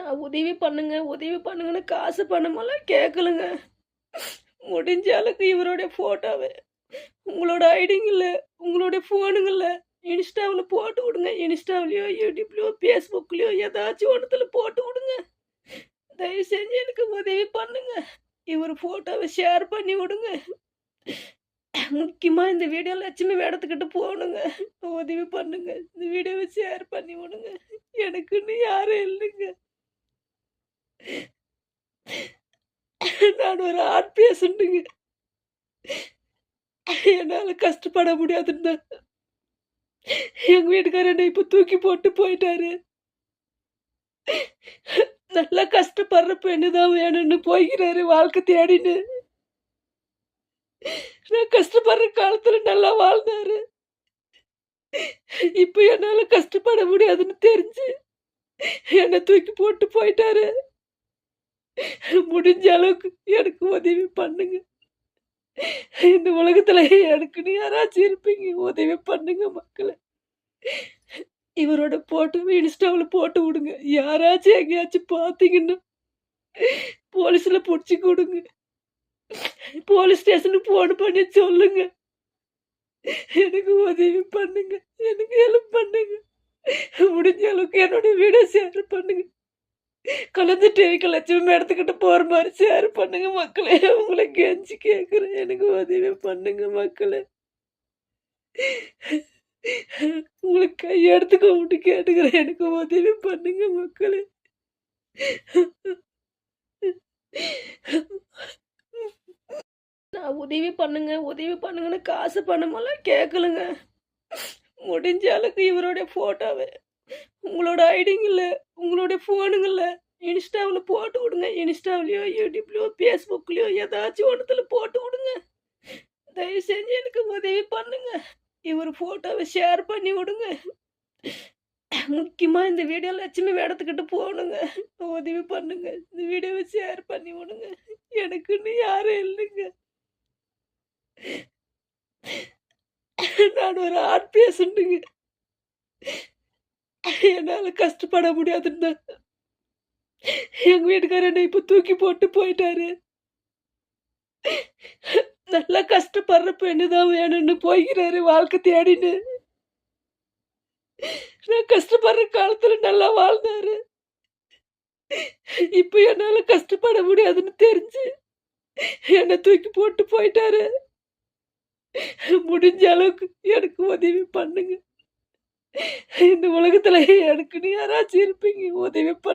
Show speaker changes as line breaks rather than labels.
நான் உதவி பண்ணுங்க, உதவி பண்ணுங்கன்னு காசு பணமெல்லாம் கேட்கலங்க. முடிஞ்ச அளவுக்கு இவருடைய ஃபோட்டோவ உங்களோட ஐடிங்கள்ல, உங்களுடைய ஃபோனுங்கள்ல, இன்ஸ்டாவுல போட்டு விடுங்க. இன்ஸ்டாவிலயோ, யூடியூப்லயோ, Facebookலயோ ஏதாச்சும் ஒண்ணுத்துல போட்டு விடுங்க. தயவு செஞ்சு எனக்கு உதவி பண்ணுங்க. இவர் ஃபோட்டோவ ஷேர் பண்ணி விடுங்க. முக்கியமா இந்த வீடியோ லட்சுமி வேடத்துக்கிட்ட போகணுங்க. உதவி பண்ணுங்க. இந்த வீடியோவ ஷேர் பண்ணி விடுங்க. எனக்குன்னு யாரும் இல்லைங்க. நான் ஒரு ஆர்ட் பேஷண்ட்டுங்க. என்னால கஷ்டப்பட முடியாதுன்னு தான் எங்க வீட்டுக்காரர் என்னை இப்ப தூக்கி போட்டு போயிட்டாரு. நல்லா கஷ்டப்படுற பெண்ணு தான் வேணும்னு போய்க்கிறாரு வாழ்க்கை தேடின்னு. நான் கஷ்டப்படுற காலத்துல நல்லா வாழ்ந்தாரு. இப்ப என்னால கஷ்டப்பட முடியாதுன்னு தெரிஞ்சு என்னை தூக்கி போட்டு போயிட்டாரு. முடிஞ்ச அளவுக்கு எனக்கு உதவி பண்ணுங்க. இந்த உலகத்துல எனக்குன்னு யாராச்சும் இருப்பீங்க. உதவி பண்ணுங்க மக்களே. இவரோட போட்டு இன்ஸ்டாவுல போட்டு விடுங்க. யாராச்சும் எங்கேயாச்சும் பார்த்தீங்கன்னா போலீஸ்ல புடிச்சு கொடுங்க. போலீஸ் ஸ்டேஷனுக்கு ஃபோன் பண்ணி சொல்லுங்க. எனக்கு உதவி பண்ணுங்க. எனக்கு ஹெல்ப் பண்ணுங்க. முடிஞ்ச அளவுக்கு என்னோட வீடியோ ஷேர் பண்ணுங்க. கலந்து டிவிக்கு லட்சுமி மேடத்துக்கிட்ட போற மாதிரி ஷேர் பண்ணுங்க மக்களே. உங்களை கெஞ்சி கேட்குறேன். எனக்கு உதவி பண்ணுங்க மக்களே. உங்களுக்கு கையெடுத்து கும்பிட்டு கேட்டுக்கிறேன். எனக்கு உதவி பண்ணுங்க மக்களே. நான் உதவி பண்ணுங்க, உதவி பண்ணுங்கன்னு காசு பணமெல்லாம் கேட்கலங்க. முடிஞ்ச அளவுக்கு இவருடைய ஃபோட்டோவ உங்களோட ஐடிங்கள்ல, உங்களுடைய ஃபோனுங்கள்ல, இன்ஸ்டாவுல போட்டு விடுங்க. இன்ஸ்டாவிலயோ, யூடியூப்லயோ, Facebookலயோ ஏதாச்சும் ஒண்ணுத்துல போட்டு விடுங்க. தயவு செஞ்சு எனக்கு உதவி பண்ணுங்க. இவர் ஃபோட்டோவ ஷேர் பண்ணி விடுங்க. முக்கியமா இந்த வீடியோ லட்சுமி வேடத்துக்கிட்ட போகணுங்க. உதவி பண்ணுங்க. இந்த வீடியோவ ஷேர் பண்ணி விடுங்க. எனக்குன்னு யாரும் இல்லைங்க. நான் ஒரு ஆர்ட் பேஷண்ட்டுங்க. என்னால கஷ்டப்பட முடியாதுன்னு தான் எங்க வீட்டுக்காரர் என்னை இப்ப தூக்கி போட்டு போயிட்டாரு. நல்லா கஷ்டப்படுற பெண்ணு தான் வேணும்னு போய்க்கிறாரு வாழ்க்கை தேடின்னு. நான் கஷ்டப்படுற காலத்துல நல்லா வாழ்ந்தாரு. இப்ப என்னால கஷ்டப்பட முடியாதுன்னு தெரிஞ்சு என்னை தூக்கி போட்டு போயிட்டாரு. முடிஞ்ச அளவுக்கு எனக்கு உதவி பண்ணுங்க. இந்த உலகத்துல எனக்குன்னு யாராச்சும் இருப்பீங்க. உதவி